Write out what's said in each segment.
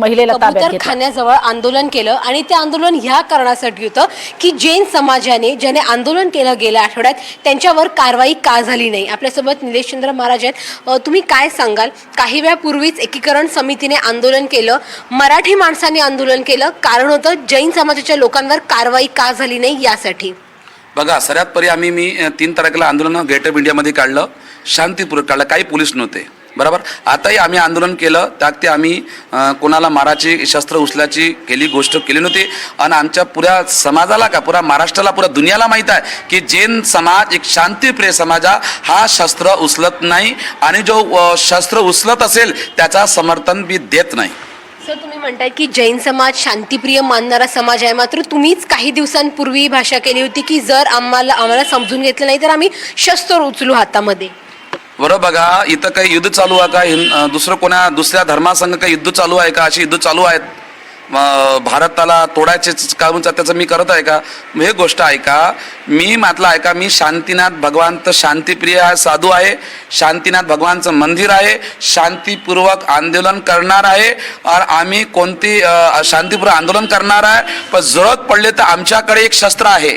महिलेला ताब्यात घेतलं. खाण्याजवळ आंदोलन केलं आणि ते आंदोलन ह्या कारणासाठी होतं की जैन समाजाने ज्याने आंदोलन केलं गेल्या आठवड्यात त्यांच्यावर कारवाई का झाली नाही. आपल्यासोबत निलेशचंद्र महाराज आहेत. तुम्ही काय सांगाल? काही वेळापूर्वीच एकीकरण समितीने आंदोलन केलं, मराठी माणसांनी आंदोलन केलं, कारण होतं जैन समाजाच्या लोकांवर कारवाई का झाली नाही यासाठी. बघा, सर्वात परी मी 3 तारखेला आंदोलन गेट ऑफ इंडियामध्ये काढलं, शांतीपूर्वक काढलं, काही पोलीस नव्हते, बरोबर. आताही आम्ही आंदोलन केलं, त्यात ते आम्ही कोणाला माराची शस्त्र उचलाची गोष्ट केली नव्हती. आणि आमच्या पुऱ्या समाजाला का पुऱ्या महाराष्ट्राला पुऱ्या दुनियाला माहीत आहे की जैन समाज एक शांतीप्रिय समाज हा शस्त्र उचलत नाही आणि जो शस्त्र उचलत असेल त्याचा समर्थन बी देत नाही. सर, तुम्ही म्हणताय की जैन समाज शांतिप्रिय मानणारा समाज आहे, मात्र तुम्हीच काही दिवसांपूर्वी भाषा केली होती की जर आम्हाला समजून घेतलं नाही तर आम्ही शस्त्र उचलू हातामध्ये. बरं, बघा, इथं काही युद्ध चालू आहे का? दुसऱ्या धर्मासंग काही युद्ध चालू आहे का? अशी युद्ध चालू आहेत. भारताला तोडायचे काम त्याचं मी करत आहे का? हे गोष्ट आहे का? मी म्हटलं आहे का, मी शांतीनाथ भगवान तर शांतिप्रिय साधू आहे, शांतीनाथ भगवानचं मंदिर आहे, शांतीपूर्वक आंदोलन करणार आहे. और आम्ही कोणती शांतीपूर्वक आंदोलन करणार आहे. पण जरूरत पडले तर आमच्याकडे एक शस्त्र आहे.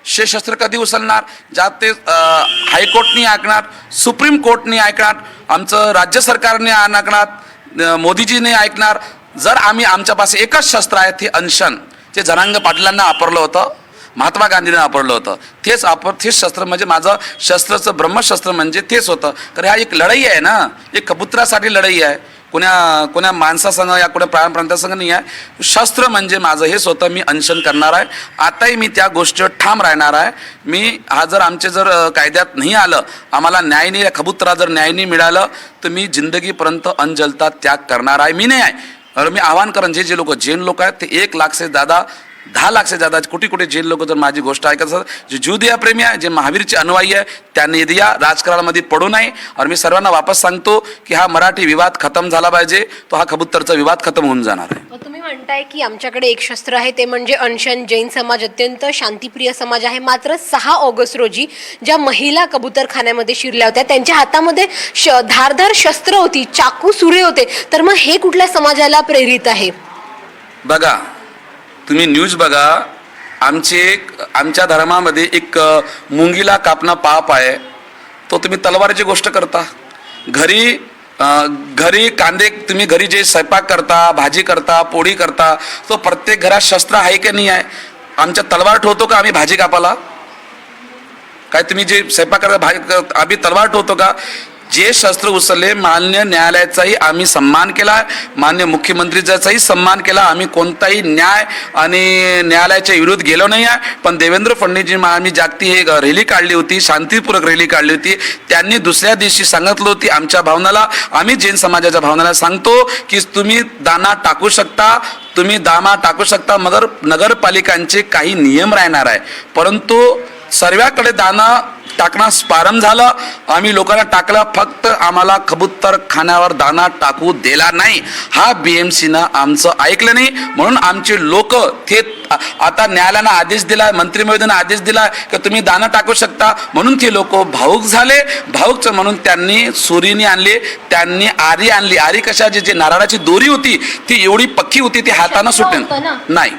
हे शस्त्र कधी उचलणार? ज्यात ते हायकोर्टनी ऐकणार, सुप्रीम कोर्टनी ऐकणार, आमचं राज्य सरकारने ऐकणार, मोदीजीने ऐकणार. जर आमच्यापास एकच शस्त्र आहे, ते अनशन, ते जरांग पाटलांना वापरलं होतं, महात्मा गांधींनी वापरलं होतं, तेच शस्त्र म्हणजे माझं शस्त्रचं ब्रह्मशस्त्र म्हणजे तेच होतं. कारण हा एक लढाई आहे ना, एक कबुतरासाठी लढाई आहे, कोण्या माणसासंग या कोण्या प्रांतासंग नाही आहे. शस्त्र म्हणजे माझं हेच होतं. मी अनशन करणार आहे. आताही मी त्या गोष्टीवर ठाम राहणार आहे. मी जर आमचे कायद्यात नाही आलं, आम्हाला न्याय नाही, कबुतरा जर न्याय नाही मिळालं तर मी जिंदगीपर्यंत अनजलता त्याग करणार आहे. मी नाही आहे. और मी आवाहन करेन, जे लोक जैन लोक आहेत ते 1 लाख से ज़्यादा, 10 लाख से ज़्यादा कोटी जैन लोक जर माझी गोष्ट ऐकत असतात, जे ज्यूदिया प्रेमी आहे, जे महावीरचे अनुयायी आहे, त्यांनी दिया राजकारणामध्ये पडू नये. और मी सर्वांना वापस सांगतो की हा मराठी विवाद खतम झाला पाहिजे, तो हा कबूतरचा विवाद खतम होऊन जाणार आहे. तुम्ही म्हणताय की आमच्याकडे एक शस्त्र आहे, ते म्हणजे अनशन. जैन समाज अत्यंत शांतिप्रिय समाज आहे, मात्र 6 ऑगस्ट रोजी ज्या महिला कबूतरखान्यामध्ये शिरल्या होत्या त्यांच्या हातामध्ये धारदार शस्त्र होती, चाकू सुरे होते. तर मग हे कुठल्या समाजाला प्रेरित आहे? बघा, तुम्ही न्यूज बघा. आमच्या धर्मामध्ये एक मुंगीला कापणं पाप आहे. तो तुम्ही तलवारीची गोष्ट करता. घरी कांदे तुम्ही घरी जे स्वयंपाक करता, भाजी करता, पोळी करता, तो प्रत्येक घरात शस्त्र आहे की नाही आहे? आमच्या तलवार ठेवतो का आम्ही भाजी कापाला? काय तुम्ही जे स्वयंपाक करता आम्ही तलवार ठेवतो का? जे शस्त्र उचलले, मान्य न्यायालयाचाही आम्ही सन्मान केला, मान्य मुख्यमंत्रीचाही सन्मान केला. आम्ही कोणताही न्याय आणि न्यायालयाच्या विरोध गेलो नाही आहे. पण देवेंद्र फडणवीसजी आम्ही जागती हे रॅली काढली होती, शांतीपूर्वक रॅली काढली होती. त्यांनी दुसऱ्या दिवशी सांगितलं होती आमच्या भावनाला, आम्ही जैन समाजाच्या भावनाला सांगतो की तुम्ही दाना टाकू शकता, मगर नगरपालिकांचे काही नियम राहणार आहे. परंतु सर्वांकडे दाना टाकणं प्रारंभ झालं. आम्ही लोकांना टाकला, फक्त आम्हाला कबूतर खाण्यावर दाना टाकू दिला नाही. हा BMCनं आमचं ऐकलं नाही, म्हणून आमचे लोक ते आता न्यायालयानं आदेश दिला, मंत्री महोदयानं आदेश दिला की तुम्ही दाना टाकू शकता. म्हणून ते लोक भाऊक झाले. भाऊकचं म्हणून त्यांनी सुरीने आणली, त्यांनी आरी आणली. आरी कशाची? जे नारळाची दोरी होती ती एवढी पक्की होती, ती हातानं सुटली नाही,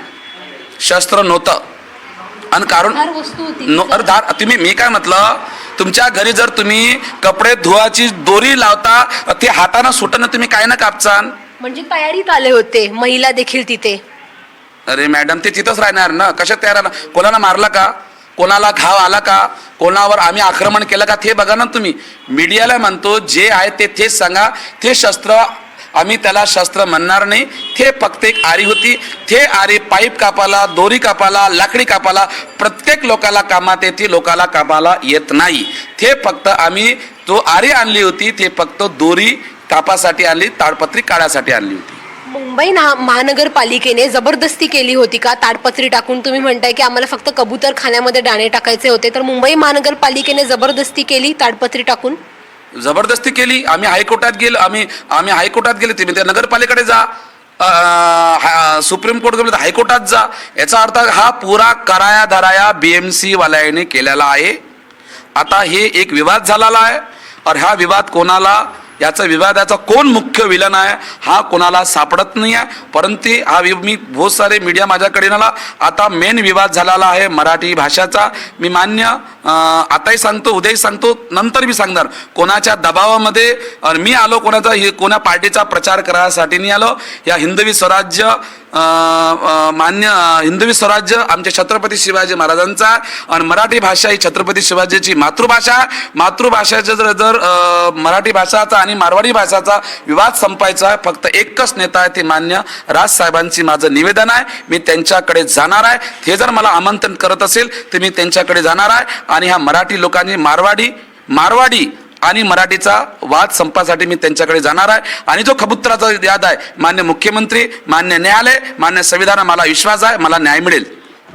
शस्त्र नव्हतं. आणि कारण तुम्ही, मी काय म्हटलं, तुमच्या घरी जर तुम्ही कपडे धुवाची दोरी लावता, ते हाताने सुटणं तुम्ही काय ना कापचान? म्हणजे तयारीत आले होते महिला देखील तिथे. अरे मॅडम, ते तिथंच राहणार ना. कशात तयार राहणार? कोणाला मारला का? कोणाला घाव आला का? कोणावर आम्ही आक्रमण केलं का? ते बघा ना तुम्ही. मीडियाला म्हणतो जे आहे तेच सांगा. ते शस्त्र आम्ही त्याला शस्त्र म्हणणार नाही. ते फक्त एक आरी होती. ते आरी पाईप कापाला, दोरी कापाला, लाकडी कापाला, प्रत्येक लोकाला कामात येते, लोकाला कापाला येत नाही. ते फक्त आम्ही जो आरी आणली होती ते फक्त दोरी कापासाठी आणली, ताडपत्री काढायसाठी आणली होती. मुंबई महानगरपालिकेने जबरदस्ती केली होती का ताडपत्री टाकून? तुम्ही म्हणताय की आम्हाला फक्त कबूतर खाण्यामध्ये दाणे टाकायचे होते, तर मुंबई महानगरपालिकेने जबरदस्ती केली ताडपत्री टाकून? जबरदस्ती केली. आम्ही हायकोर्टात गेलो. आम्ही हायकोर्टात गेले. तुम्ही त्या नगरपालिकेकडे जा, सुप्रीम कोर्ट गेलो, हायकोर्टात जा. याचा अर्थ हा पुरा कराया धराया BMC वाल्याने केलेला आहे. आता हे एक विवाद झालेला आहे. और हा विवाद कोणाला याचा विवादाचा कोण मुख्य विलन आहे हा कोणाला सापडत नाही आहे. परंतु मी बहुत सारे मीडिया माझ्याकडे आला. आता मेन विवाद झालेला आहे मराठी भाषाचा. मी मान्य आताही सांगतो, उद्याही सांगतो, नंतर मी सांगणार कोणाच्या दबावामध्ये मी आलो, कोणा पार्टीचा प्रचार करायसाठी नाही आलो. या हिंदवी स्वराज्य मान्य हिंदवी स्वराज्य आमच्या छत्रपती शिवाजी महाराजांचा आणि मराठी भाषा ही छत्रपती शिवाजीची मातृभाषा. मातृभाषेचा जर मराठी भाषाचा आणि मारवाडी भाषाचा विवाद संपायचा आहे, फक्त एकच नेता आहे, ते मान्य राजसाहेबांची माझं निवेदन आहे. मी त्यांच्याकडे जाणार आहे. ते जर मला आमंत्रण करत असेल तर मी त्यांच्याकडे जाणार आहे आणि ह्या मराठी लोकांनी मारवाडी आणि मराठीचा वाद संपासाठी मी त्यांच्याकडे जाणार आहे. आणि जो कबुतराचा याद आहे, मान्य मुख्यमंत्री, मान्य न्यायालय, मान्य संविधान, मला विश्वास आहे मला न्याय मिळेल.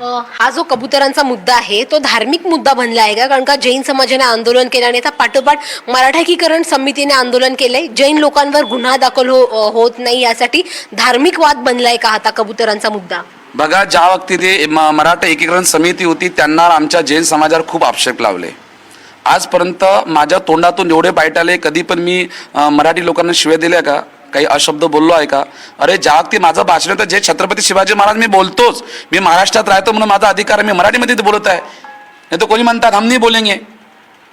हा जो कबुतरांचा मुद्दा आहे तो धार्मिक मुद्दा बनला आहे का? कारण का जैन समाजाने आंदोलन केलं आणि आता पाठोपाठ मराठीकरण समितीने आंदोलन केलंय. जैन लोकांवर गुन्हा दाखल होत नाही यासाठी धार्मिक वाद बनलाय का आता कबुतरांचा मुद्दा? बघा, ज्या वक्ती ते मराठा एकीकरण समिती होती त्यांना आमच्या जैन समाजावर खूप आक्षेप लावले. आजपर्यंत माझ्या तोंडातून एवढे बाईट आले, कधी पण मी मराठी लोकांना शिव्या दिल्या का, काही अशब्द बोललो आहे का? अरे ज्या वक्ती माझं भाषण तर जे छत्रपती शिवाजी महाराज मी बोलतोच, मी महाराष्ट्रात राहतो म्हणून माझा अधिकार, मी मराठीमध्ये बोलत आहे. नाही तो कोणी म्हणतात हम नहीं बोलेंगे,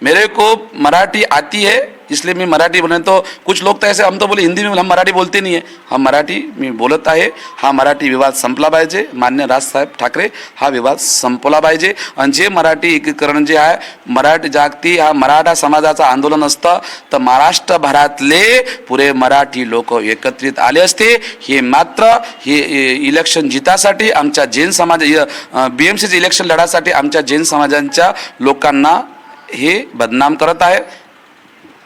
मेरे को मराठी आती है इसलिए मैं मराठी बोले. तो कुछ लोग तो ऐसे हम तो बोले हिंदी में, हम मराठी बोलते नहीं है. हम मराठी मी बोलत आहे. हा मराठी विवाद संपला पाहिजे. मान्य राजसाहेब ठाकरे, हा विवाद संपला पाहिजे. आणि जे मराठी एकीकरण जे आहे, मराठी जागती हा मराठा समाजाचं आंदोलन असतं तर महाराष्ट्रभरातले पुरे मराठी लोक एकत्रित आले असते. हे मात्र हे इलेक्शन जितासाठी आमच्या जैन समाज BMCचे इलेक्शन लढासाठी आमच्या जैन समाजांच्या लोकांना हे बदनाम करत आहे.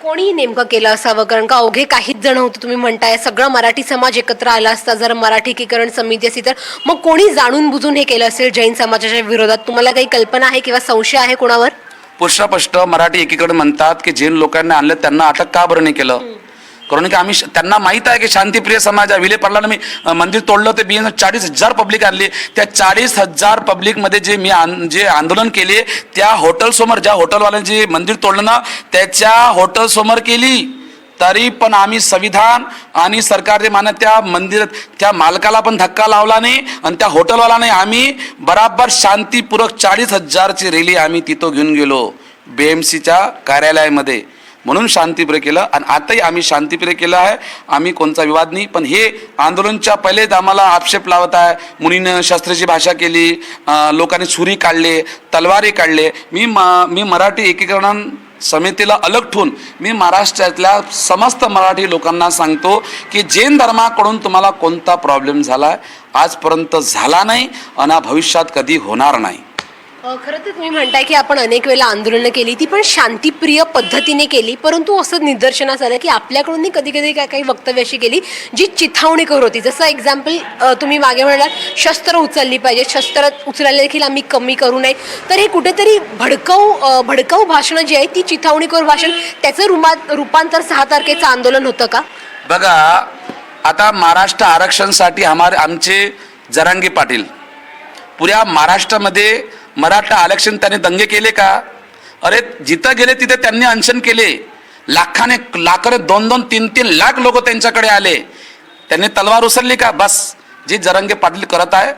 कोणी नेमकं केलं असावं? कारण का अवघे काहीच जण होते, तुम्ही म्हणताय सगळा मराठी समाज एकत्र आला असता जर मराठी एकीकरण समिती असती तर. मग कोणी जाणून बुजून हे केलं असेल जैन समाजाच्या विरोधात? तुम्हाला काही कल्पना आहे किंवा संशय आहे कोणावर? पुष्टस्पष्ट मराठी एकीकरण म्हणतात की जैन लोकांना आणलं, त्यांना अटक का बरं नाही केलं? कारण की आम्ही त्यांना माहीत आहे की शांतिप्रिय समाज आहे. विले पडला मी मंदिर तोडलं ते 40,000 पब्लिक आणली. त्या 40,000 पब्लिकमध्ये जे आंदोलन केले त्या हॉटेलसमोर, ज्या हॉटेलवाल्याने जे मंदिर तोडलं ना त्याच्या हॉटेलसमोर केली, तरी पण आम्ही संविधान आणि सरकारने मान्य त्या मंदिरात त्या मालकाला पण धक्का लावला नाही आणि त्या हॉटेलवाल्याने आम्ही बराबर शांतीपूर्वक 40,000ची रॅली आम्ही तिथं घेऊन गेलो BMCच्या कार्यालयामध्ये. म्हणून शांतिप्रिय केलं आणि आताही आम्ही शांतिप्रिय केलं आहे. आम्ही कोणता विवाद नाही. पण हे आंदोलनच्या पहिलेच आम्हाला आक्षेप लावत आहे. मुनीनं शस्त्राची भाषा केली, लोकांनी छुरी काढले, तलवारी काढले. मी मराठी एकीकरण समितीला अलग ठेवून मी महाराष्ट्रातल्या समस्त मराठी लोकांना सांगतो की जैन धर्माकडून तुम्हाला कोणता प्रॉब्लेम झाला आहे, आजपर्यंत झाला नाही आणि भविष्यात कधी होणार नाही. खरं तर तुम्ही म्हणताय की आपण अनेक वेळेला आंदोलनं केली, ती पण शांतिप्रिय पद्धतीने केली, परंतु असं निदर्शनास आलं की आपल्याकडून कधी कधी काही वक्तव्य अशी केली जी चिथावणीकर होती. जसं एक्झाम्पल तुम्ही मागे म्हणालात शस्त्र उचलली पाहिजे, शस्त्र उचलायला देखील आम्ही कमी करू नये. तर हे कुठेतरी भडकाऊ भाषणं जी आहेत ती चिथावणीकर भाषण, त्याचं रूपांतर 6 तारखेचं आंदोलन होतं का? बघा, आता महाराष्ट्र आरक्षणसाठी आमचे जरांगे पाटील पुऱ्या महाराष्ट्रामध्ये मराठा आरक्षण त्यांनी दंगे केले का? अरे जिथं गेले तिथे त्यांनी अनशन केले. लाखाने 2-2, 3-3 लाख लोक त्यांच्याकडे आले. त्यांनी तलवार उचलली का? बस जे जरांगे पाटील करत आहे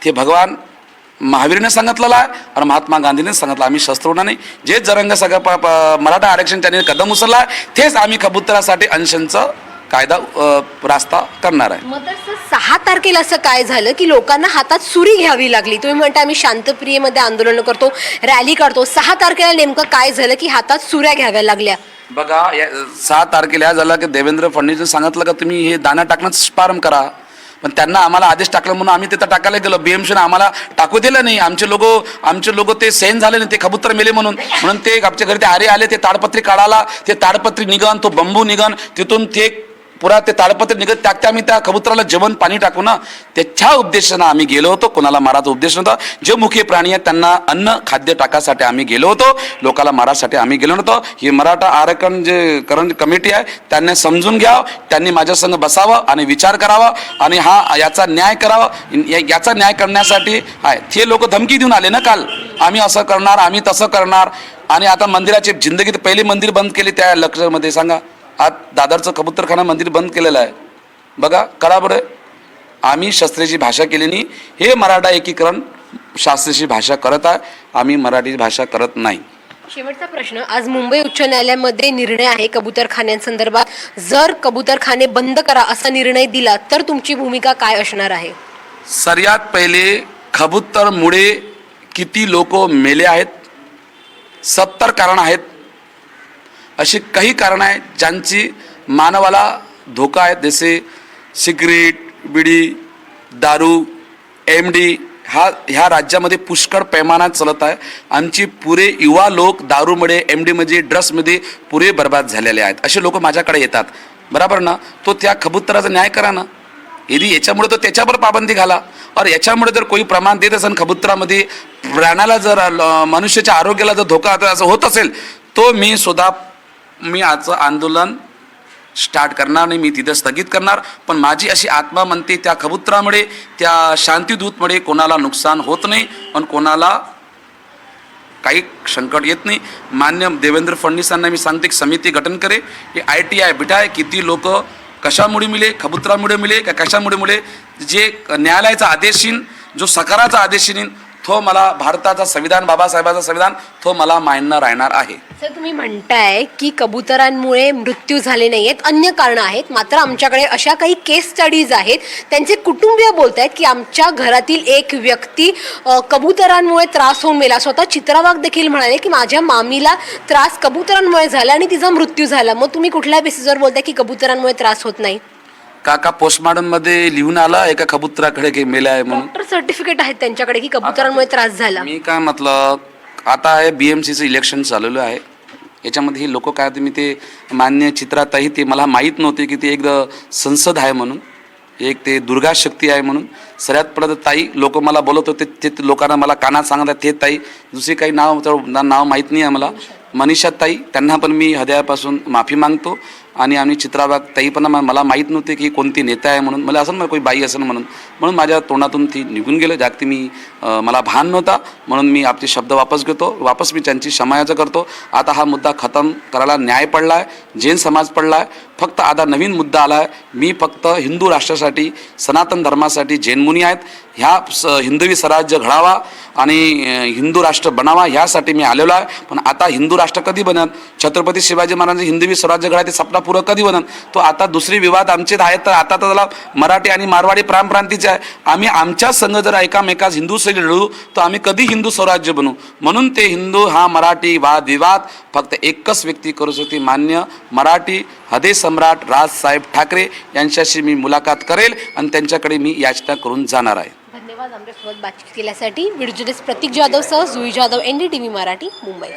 ते भगवान महावीरने सांगितलेलं आहे आणि महात्मा गांधीने सांगितलं. आम्ही शस्त्र होणार नाही. जे जरंग सगळं मराठा आरक्षण त्यांनी कदम उचलला तेच आम्ही कबुतरासाठी अनशनचं कायदा रास्ता करणार आहे. मग 6 तारखेला असं काय झालं की लोकांना हातात सुरी घ्यावी लागली? तुम्ही म्हणता आम्ही शांतप्रियेमध्ये आंदोलन करतो, रॅली काढतो. 6 तारखेला नेमकं काय झालं की हातात सुऱ्या घ्याव्या लागल्या? बघा, 6 तारखेला झालं की देवेंद्र फडणवीसने सांगितलं का तुम्ही हे दाना टाकणं प्रारंभ करा. पण त्यांना आम्हाला आदेश टाकला म्हणून आम्ही तिथं टाकायला गेलो. BMCने आम्हाला टाकू दिलं नाही. आमचे लोक ते सेन झाले नाही, ते कबूतर मेले म्हणून ते आमच्या घरी ते आरे आले, ते ताडपत्री काढायला, ते ताडपत्री निघन, तो बंबू निघन, तिथून ते पुरा ते ताडपत्री निघत टाकते. आम्ही त्या कबुतराला जेवण पाणी टाकू ना, त्याच्या उद्देशानं आम्ही गेलो होतो. कोणाला मारायचा उद्देश नव्हता. जे मुख्य प्राणी आहेत त्यांना अन्न खाद्य टाकासाठी आम्ही गेलो होतो, लोकांना मारासाठी आम्ही गेलो नव्हतो. ही मराठा आरक्षण जे कमिटी आहे त्यांनी समजून घ्यावं, त्यांनी माझ्या संग बसावं आणि विचार करावा आणि याचा न्याय करावा. याचा न्याय करण्यासाठी आहे ते लोक धमकी देऊन आले ना काल, आम्ही असं करणार, आम्ही तसं करणार. आणि आता मंदिराची जिंदगीत पहिले मंदिर बंद केले त्या लक्षमध्ये सांगा. आज दादरचं कबूतरखाना मंदिर बंद केलेलं आहे. बघा करा बरं, आम्ही शस्त्रेची भाषा केली नाही. हे मराठा एकीकरण शास्त्रीची भाषा करत आहे, आम्ही मराठी भाषा करत नाही. शेवटचा प्रश्न, आज मुंबई उच्च न्यायालयामध्ये निर्णय आहे कबूतरखान्यांसंदर्भात. जर कबूतरखाने बंद करा असा निर्णय दिला तर तुमची भूमिका काय असणार आहे? सर्वात पहिले कबूतरमुळे किती लोक मेले आहेत? 70 कारण आहेत. अशी काही कारण आहेत ज्यांची मानवाला धोका आहे, जसे सिगरेट, बिडी, दारू, MD ह्या राज्यामध्ये पुष्कळ प्रमाणात चालत आहे. आमची पुरे युवा लोक दारूमुळे, MDमध्ये, ड्रग्समध्ये पुरे बर्बाद झालेले आहेत. असे लोक माझ्याकडे येतात, बरोबर ना. तो त्या कबूतराचा न्याय करा ना. यदि याच्यामुळे तो त्याच्यावर पाबंदी घाला. और याच्यामुळे जर कोणी प्रमाण देत असेल कबूतरामध्ये, प्राण्याला जर मनुष्याच्या आरोग्याला जर धोका असं होत असेल, तो मी आजचं आंदोलन स्टार्ट करणार नाही, मी तिथं स्थगित करणार. पण माझी अशी आत्मा म्हणते त्या कबूतरामुळे, त्या शांतिदूतमुळे कोणाला नुकसान होत नाही आणि कोणाला काही संकट येत नाही. मान्य देवेंद्र फडणवीसांना मी सांगते की समिती गठन करे. हे ITI बिठाय किती लोक कशामुळे मिले, कबूतरामुळे मिले का कशामुळे मिले. जे न्यायालयाचा आदेश येईन, जो सकाराचा आदेश येईन, तो मला भारताचा संविधान, बाबासाहेबांचा संविधान, तो मला मान्य राहणार आहे. सर, तुम्ही म्हणताय की कबुतरांमुळे मृत्यू झाले नाही आहेत, अन्य कारणं आहेत. मात्र आमच्याकडे अशा काही केस स्टडीज आहेत, त्यांचे कुटुंबीय बोलत आहेत की आमच्या घरातील एक व्यक्ती कबुतरांमुळे त्रास होऊन मेला. स्वतः चित्रावाग देखील म्हणाले की माझ्या मामीला त्रास कबुतरांमुळे झाला आणि तिचा मृत्यू झाला. मग तुम्ही कुठल्या बेसिसवर बोलताय की कबुतरांमुळे त्रास होत नाही? काका पोस्टमॉर्टम मध्ये लिहून आला एका कबूतराकडे की मेला आहे म्हणून. डॉक्टर सर्टिफिकेट आहेत त्यांच्याकडे की कबुतरांमुळे त्रास झाला. मी काय म्हटलं, आता आहे BMCचं इलेक्शन चाललेलं आहे. याच्यामध्ये ही लोक काय होते, मी ते मान्य चित्रातही ते मला माहीत नव्हते की ते एक संसद आहे म्हणून, एक ते दुर्गा शक्ती आहे म्हणून. सगळ्यात पडत ताई लोक मला बोलत होते, ते लोकांना मला कानात सांगतात ते ताई. दुसरी काही नाव माहीत नाही आहे मला. मनीषा ताई, त्यांना पण मी हृदयापासून माफी मागतो. आणि आम्ही चित्राबाग ताई पण मला माहीत नव्हते की कोणती नेता आहे म्हणून. मला असं ना कोणी बाई असेल म्हणून माझ्या तोंडातून ती निघून गेलं. जागती मला भान नव्हता म्हणून मी आपले शब्द वापस मी त्यांची क्षमायाचं करतो. आता हा मुद्दा खतम करायला न्याय पडला आहे, जैन समाज पडला आहे. फक्त आता नवीन मुद्दा आला आहे. मी फक्त हिंदू राष्ट्रासाठी, सनातन धर्मासाठी जैन मुनी आहेत, ह्या हिंदवी स्वराज्य घडावा आणि हिंदू राष्ट्र बनावा ह्यासाठी मी आलेलो आहे. पण आता हिंदू राष्ट्र कधी बनन? छत्रपती शिवाजी महाराजांचे हिंदवी स्वराज्य घडायचे सपना पुरं कधी बनन? तो आता दुसरी विवाद आमचे आहेत. तर आता तर त्याला मराठी आणि मारवाडी प्रांतीचे आहे. आम्ही आमच्या संघ जर एकामेकास हिंदू शैली लढू तर आम्ही कधी हिंदू स्वराज्य बनू? म्हणून ते हिंदू हा मराठी वादविवाद फक्त एकच व्यक्ती करू शकते, मान्य मराठी हृदय सम्राट राजसाहेब ठाकरे यांच्याशी मी मुलाखत करेल आणि त्यांच्याकडे मी याचना करून जाणार आहे. धन्यवाद आमच्यासोबत बातचीत केल्यासाठी. व्हिडिओ जर्नलिस्ट प्रतीक जाधव सह जुई जाधव, NDTV मराठी, मुंबई.